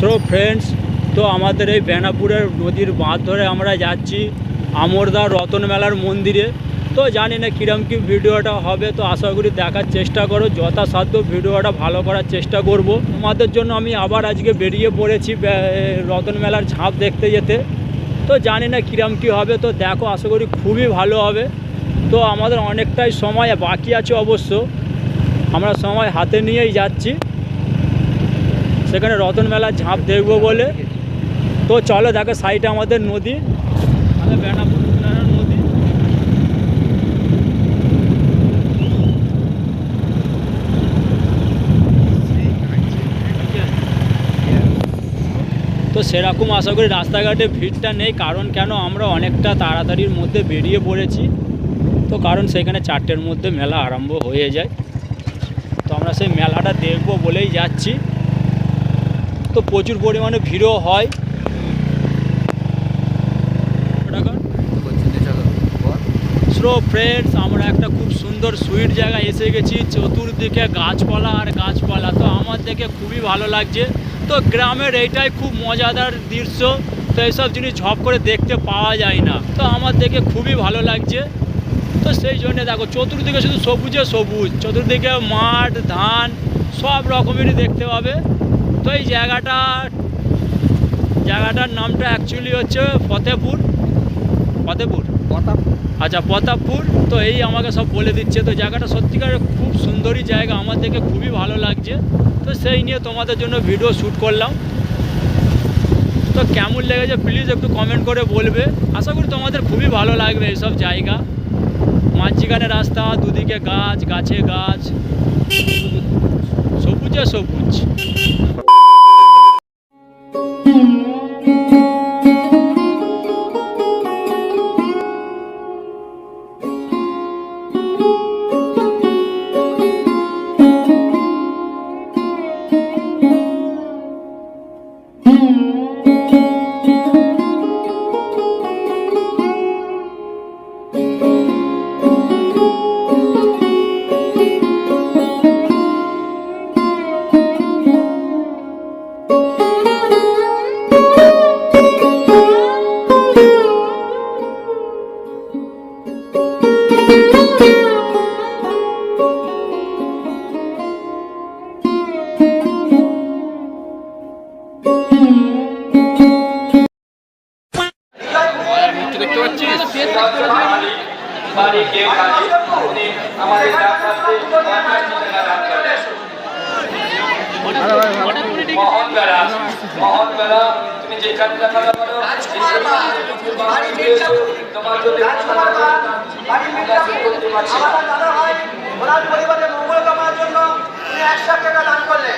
So friends, তো আমাদের এই বেনাপুরের নদীর বাঁধ ধরে আমরা যাচ্ছি আমরদা রতন মেলার মন্দিরে। তো জানি না কীরকম কী ভিডিওটা হবে, তো আশা করি দেখার চেষ্টা করো, যথাসাধ্য ভিডিওটা ভালো করার চেষ্টা করব। তোমাদের জন্য আমি আবার আজকে বেরিয়ে পড়েছি রতন মেলার ঝাঁপ দেখতে যেতে। তো জানি না কীরকম কী হবে, তো দেখো, আশা করি খুবই ভালো হবে। তো আমাদের অনেকটাই সময় বাকি আছে, অবশ্য আমরা সময় হাতে নিয়েই যাচ্ছি সেখানে রতন মেলার ঝাঁপ দেখবো বলে। তো চলো, দেখো সাইডে আমাদের নদী, আমাদের বেনাপুর নদী। তো সেরকম আশা করি রাস্তাঘাটে ভিড়টা নেই, কারণ কেন আমরা অনেকটা তাড়াতাড়ির মধ্যে বেরিয়ে পড়েছি। তো কারণ সেখানে 4টের মধ্যে মেলা আরম্ভ হয়ে যায়, তো আমরা সেই মেলাটা দেখবো বলেই যাচ্ছি। তো প্রচুর পরিমাণে ভিড়ও হয়। সো ফ্রেন্ডস, আমরা একটা খুব সুন্দর সুইট জায়গায় এসে গেছি, চতুর্দিকে গাছপালা আর গাছপালা। তো আমার দেখে খুবই ভালো লাগছে। তো গ্রামের এইটাই খুব মজাদার দৃশ্য, তো এইসব জিনিস ঝপ করে দেখতে পাওয়া যায় না। তো আমার দেখে খুবই ভালো লাগছে। তো সেই জন্যে দেখো চতুর্দিকে শুধু সবুজে সবুজ, চতুর্দিকে মাঠ ধান সব রকমেরই দেখতে পাবে। তো এই জায়গাটার নামটা অ্যাকচুয়ালি হচ্ছে ফতেপুর। আচ্ছা, প্রতাপপুর। তো এই আমাকে সব বলে দিচ্ছে। তো জায়গাটা সত্যিকার খুব সুন্দরই জায়গা, আমার দেখে খুবই ভালো লাগছে। তো সেই নিয়ে তোমাদের জন্য ভিডিও শ্যুট করলাম। তো কেমন লেগেছে প্লিজ একটু কমেন্ট করে বলবে। আশা করি তোমাদের খুবই ভালো লাগবে এইসব জায়গা। মাঝখানে রাস্তা, দুদিকে গাছ, গাছে গাছ, সবুজে সবুজ। দেখতে পাচ্ছিস তুমি যেখানে দেখাতে পারো তোমার পরিবারের মঙ্গল কামনার জন্য 100 টাকা দান করলে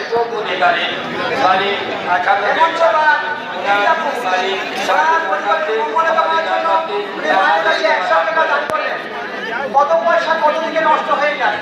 কত পয়সা কত দিকে নষ্ট হয়ে যায়।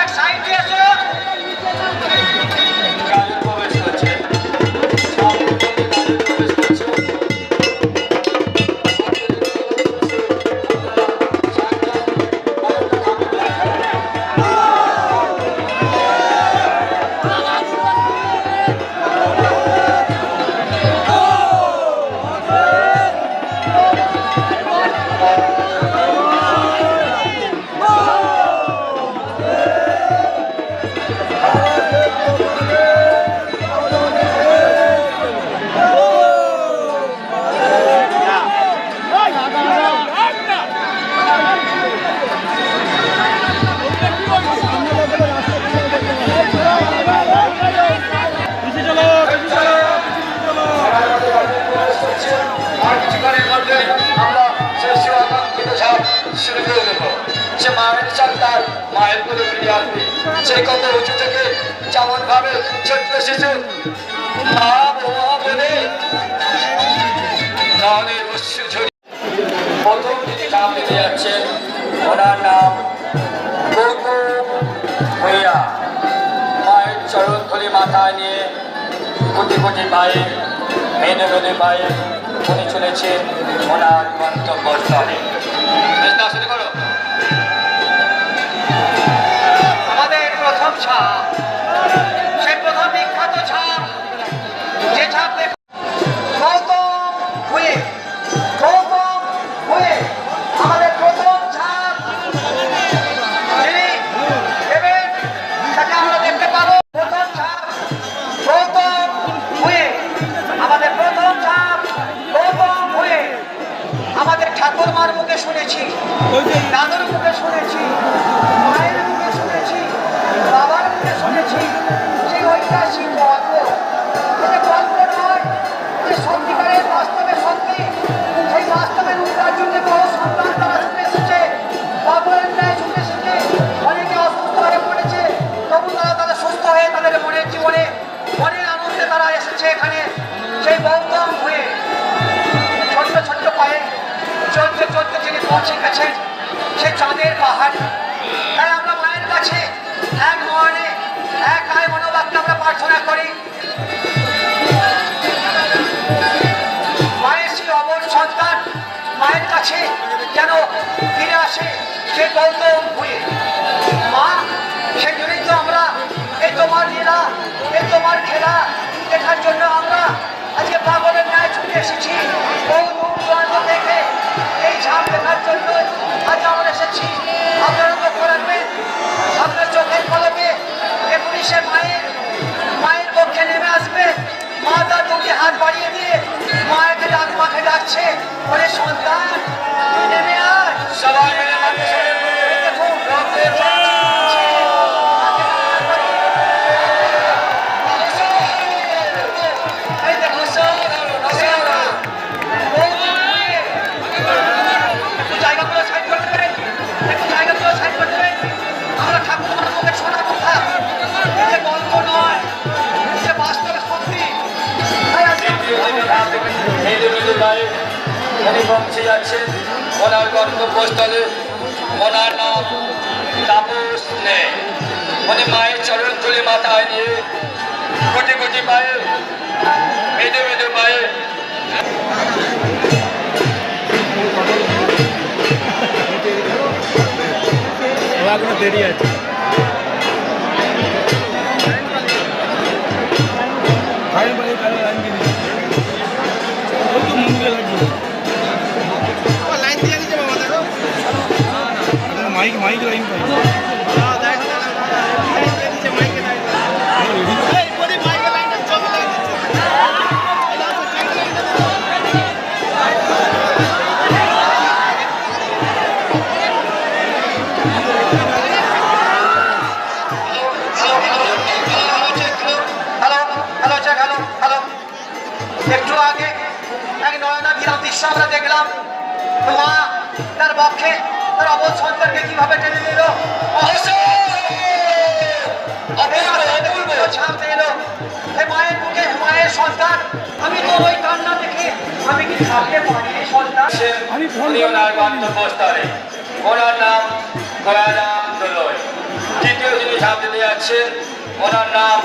এক সাইড দিয়ে ছোট্ট শিশু মা বাবা বলে নয়নের অশ্রু ঝরিয়ে প্রথম যিনি নাম দিতে যাচ্ছেন ওনার নাম গৌতম ভূঁইয়া। মায়ের চরণ ধরে মাথায় নিয়ে কোটি কোটি পায়ে মেনে মেনে পায়ে উনি চলেছেন ওনার গন্তব্যস্থলে। শুরু করো। আমাদের প্রথম ছাপ, সেই প্রথম বিখ্যাত ছাপ, যে ছাপ গৌতম ভূঁইয়া, গৌতম ভূঁইয়া আমাদের প্রথম ছাপ যিনি দেবেন তাকে আমরা দেখতে পাবো। প্রথম ছাপ গৌতম ভূঁইয়া, আমাদের প্রথম ছাপ গৌতম ভূঁইয়া। আমাদের ঠাকুরমার মুখে শুনেছি, দাদুর মুখে শুনেছি, মায়ের মুখে শুনেছি, বাবার মুখে শুনেছি সেই ঐতিহাসিক গল্প। এটা গল্প নয়, যে সত্যিকারের বাস্তবে সত্যি। সেই বাস্তবে রূপার জন্য বহু সন্তান তারা ছুটে এসেছে, বাবুরের ন্যায় ছুটে এসেছে। অনেকে অসুস্থ হয়ে পড়েছে, তবু তারা সুস্থ হয়ে তাদের মনের জীবনে মনের আনন্দে তারা এসেছে এখানে। সেই গৌতম হয়ে ছোট্ট ছোট্ট পায়ে চলতে চলতে যিনি পৌঁছে গেছেন সেই চাঁদের পাহাড়। তাই আমরা মায়ের কাছে এক মনে এক আয় মনোবাক্যে আমরা প্রার্থনা করি, মায়ের সেই অমর সন্তান মায়ের কাছে যেন ফিরে আসে সে গৌতম ভূঁইয়া। মা, সেই জন্যই তো আমরা এই তোমার লীলা, এই তোমার খেলা দেখার জন্য আমরা আজকে পাগলের ন্যায় ছুটে এসেছি। বহু দূর দূরান্ত থেকে এই ঝাঁপ দেখার জন্য আজ আমরা এসেছি। আপনারা লক্ষ্য রাখবেন, আপনার চোখের পলকে এখনই সে মায়ের পক্ষে নেমে আসবে। মা তার দুটি হাত বাড়িয়ে দিয়ে মাকে ডাকছে, বলে সন্তান তুই নেমে আয়। সবাই মিলে মাকে দেখুন এই দেখুন একটু জায়গাগুলো সাইড করে দেবেন, একটু জায়গাগুলো সাইড করে দেবেন। আমরা ঠাকুরমার মুখে শোনা কথা, যে গল্প নয়, যে বাস্তবে সত্যি। তাই আজকে মেয়েদের মেয়েদের গায়ে উনি পৌঁছে যাচ্ছেন ওনার গন্তব্যস্থলে। ওনার নাম তাপস নেই। উনি মায়ের চরণ তুলে মাথায় নিয়ে কোটি কোটি পায়ে মেয়েদে মেয়েদে পায়ে দেরি আছে। মাইক লাইন পাই একটু আগে এক নয়নাভিরাম দৃশ্য আমরা দেখলাম। মা তার পক্ষে তার অবধ সন্তানকে কিভাবে টেনে নিল, ছাপতে এলো। মায়ের মুখে মায়ের সন্তান, আমি তো ওই কান্না দেখে আমি কি থাকতে পারি সন্তান। ওনার গন্তব্যস্থলে ওনার নাম গয়ারাম দোলই। তৃতীয় যিনি ঝাঁপ দিতে যাচ্ছেন ওনার নাম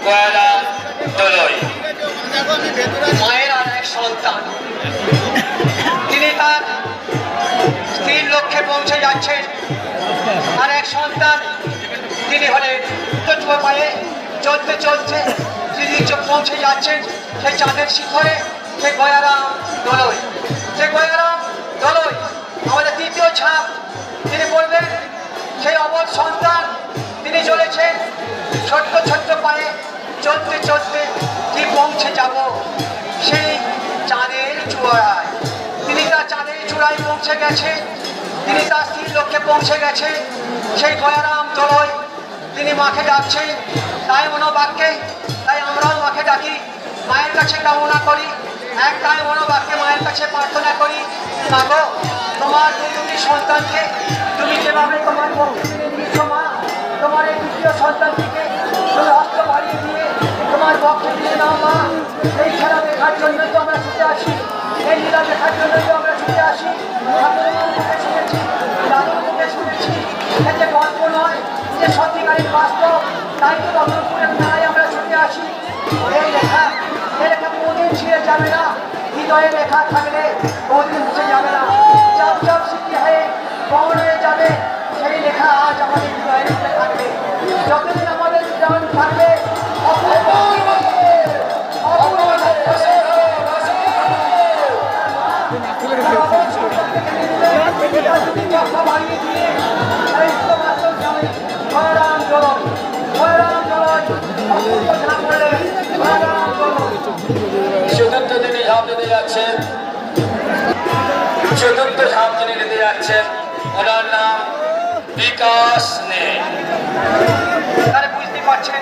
গয়ারাম দোলই। মায়ের আর এক সন্তান, তিনি তার স্ত্রীর লক্ষ্যে পৌঁছে যাচ্ছেন। আর এক সন্তান তিনি হলেন ছোট পায়ে চলতে চলতে তিনি পৌঁছে যাচ্ছেন সেই চাঁদের শিখরে, সেই গয়ারাম দোলই। সেই গয়ারাম দোলই আমাদের তৃতীয় ছাপ তিনি বলবেন। সেই অবধ সন্তান তিনি চলেছেন ছোট্ট ছোট্ট পায়ে চলতে চলতে কি পৌঁছে যাব সেই চাঁদের চূড়ায়। তিনি তার চাঁদের চূড়ায় পৌঁছে গেছে, তিনি তার স্ত্রীর লক্ষ্যে পৌঁছে গেছে। সেই গয়ারাম দোলই তিনি মাকে ডাকছেন তাই মনোবাক্যে। তাই আমরাও মাকে ডাকি, মায়ের কাছে কামনা করি, এক তাই মনোবাক্যে মায়ের কাছে প্রার্থনা করি, মাগো তোমার দুটি সন্তানকে তুমি যেভাবে তোমার পক্ষে মা তোমার এই দ্বিতীয় সন্তানটিকে তুমি হস্ত বাড়িয়ে দিয়ে তোমার পক্ষে দিয়ে নাও মা। এই খেলা দেখার জন্য তো আমরা ছুটে আসি, এই লীলা দেখার জন্য তো আমরা ছুটে আসি। ঠাকুরের মুখে শুনেছি, দাদুর মুখে শুনেছি, এতে গল্প নয়, যে সত্যিকারের বাস্তব। তাই তো রতনপুরের মেলায় আমরা ছুটে আসি। এই লেখা কোনদিন ছিঁড়ে যাবে না, হৃদয়ে লেখা থাকলে কোনদিন মুছে যাবে না। চাপ চাপ স্মৃতি হয়ে কমন হয়ে যাবে, সেই লেখা আজ আমাদের হৃদয়ের মধ্যে থাকবে। যতদিন আমাদের হৃদয় থাকবে বাড়িয়ে দিয়ে চতুর্থ দিনে ঝাঁপ দিতে যাচ্ছেন, চতুর্থ ঝাঁপ যিনি দিতে যাচ্ছেন ওনার নাম বিকাশ নে। তারা বুঝতে পারছেন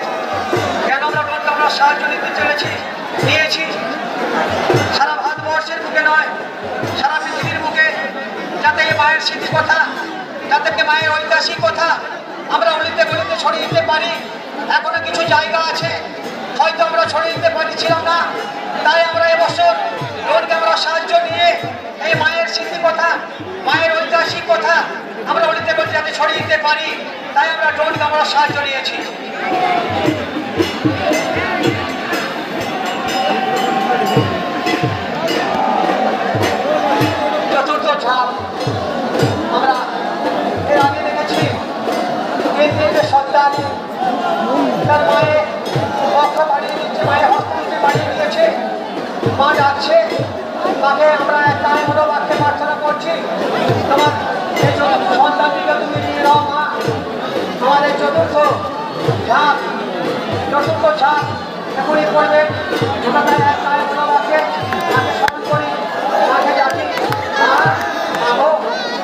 কেন আমরা আমরা সাহায্য নিতে চলেছি, নিয়েছি। সারা ভারতবর্ষের বুকে নয়, সারা পৃথিবীর বুকে, যাতে মায়ের স্মৃতি কথা, যাতে মায়ের ঐতিহাসিক কথা আমরা অলিতে গলিতে ছড়িয়ে দিতে পারি। এখনো কিছু জায়গা আছে হয়তো আমরা ছড়িয়ে দিতে পারছিলাম না, তাই আমরা এবছর ড্রোন ক্যামেরার সাহায্য নিয়ে এই মায়ের স্মৃতি কথা, মায়ের ঐতিহাসিক কথা আমরা অলিতে গলিতে যাতে ছড়িয়ে দিতে পারি, তাই আমরা ড্রোন ক্যামেরার সাহায্য নিয়েছি। চতুর্থ ঝাঁপ আমরা এর আগে দেখেছি, যে সন্তান তার মায়ের পক্ষ বাড়িয়ে দিচ্ছে, মায়ের হস্তমুখে বাড়িয়ে দিয়েছে, মা ডাকছে, তাকে আমরা একটা এমন বাক্যে প্রার্থনা করছি, তোমার এই চতুর্থ সন্তানটিকে তুমি নিয়ে নাও মা। আমাদের চতুর্থ ঝাঁপ এখনই করবে, আমরা তাই একটা এমন বাক্যে তাকে স্মরণ করি, তাকে ডাকি, মা মাগো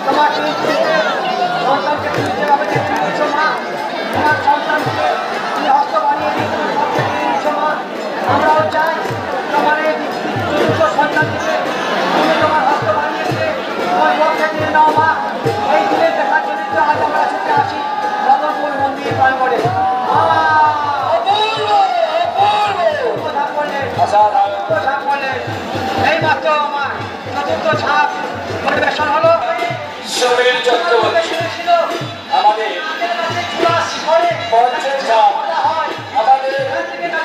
তোমার সন্তানকে তুমি যেভাবে দেখতে দিয়েছো মা, তোমার সন্তানকে তুমি হস্ত বানিয়ে দিয়েছো মা, আমরাও চাই তোমার এই চতুর্থ সন্তানটিকে তুমি তোমার হস্ত বানিয়ে দিয়ে তোমার পক্ষে দিয়ে নাও মা। এই দিনে দেখার জন্য আজ আমরা ছুটে আসি রতনপুর মন্দির প্রাঙ্গণে। এই মাত্র আমার চতুর্থ ঝাঁপ পরিবেশন হলো। সমীর চক্রবর্তী আমাদের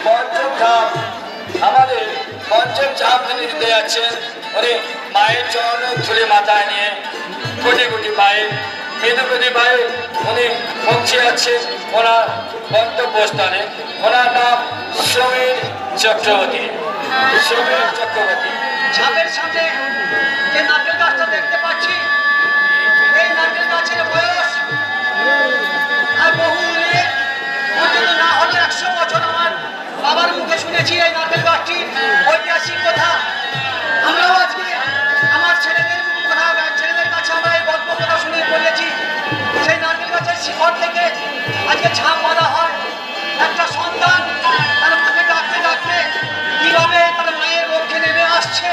পঞ্চম ঝাঁপ, আমাদের পঞ্চম ঝাঁপ তিনি দিতে যাচ্ছেন। উনি মায়ের চরণ ধুলে মাথায় নিয়ে কোটি কোটি পায়ে মৃদু কোটি পায়ে উনি পৌঁছে যাচ্ছেন ওনার গন্তব্যস্থানে। ওনার নাম সমীর চক্রবর্তী। সমীর চক্রবর্তী ঝাঁপের সাথে যে নারকেল গাছটা দেখতে পাচ্ছি, এই নারকেল গাছের বয়স আর বহু নিয়ে অন্তত না হলে 100 বছর। আমার বাবার মুখে শুনেছি এই নারকেল গাছটি ঐতিহাসিক কথা। আমরাও আজকে আমার ছেলেদের কাছে আমরা এই গল্প কথা শুনে বলেছি, সেই নারকেল গাছের শিকড় থেকে আজকে ঝাঁপ বাঁধা হয়। একটা সন্তান তার মাকে ডাকতে ডাকতে কিভাবে তার মায়ের পক্ষে নেমে আসছে,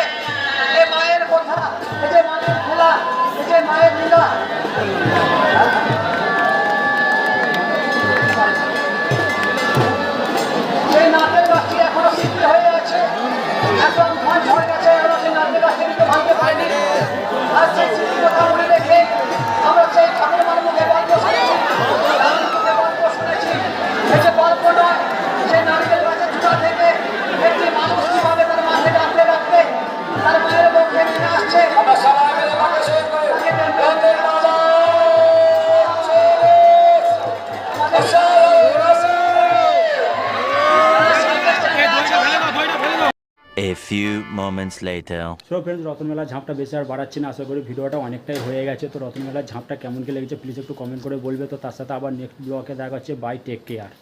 এ মায়ের কথা, এই যে মায়ের খেলা, এই যে মায়ের লীলা। সেই নারকেল গাছটি এখনো স্মৃতি হয়ে আছে, একদম ঘন হয়ে গেছে, এখনো সেই নারকেল গাছটি কিন্তু ভাঙতে পারেনি। আর সেই স্মৃতির কথা মনে রেখে আমরা সেই ঠাকুরমার মুখে গল্প শুনেছি, এই যে গল্প নয়, সেই নারকেল গাছের চূড়া থেকে একটি মানুষ কিভাবে তার মাকে ডাকতে ডাকতে তার মায়ের পক্ষে নিয়ে আসছে। আমরা সবাই মিলে বাতাসের করে রতন বাবা A few moments later. So friends, রতনমেলার ঝাঁপটা বেশি আর বাড়াচ্ছি না, আশা করি ভিডিওটা অনেকটাই হয়ে গেছে। তো রতনমেলার ঝাঁপটা কেমন কি লেগেছে প্লিজ একটু কমেন্ট করে বলবে। তো তার সাথে আবার নেক্সট ব্লগে দেখা হচ্ছে। Bye, take care.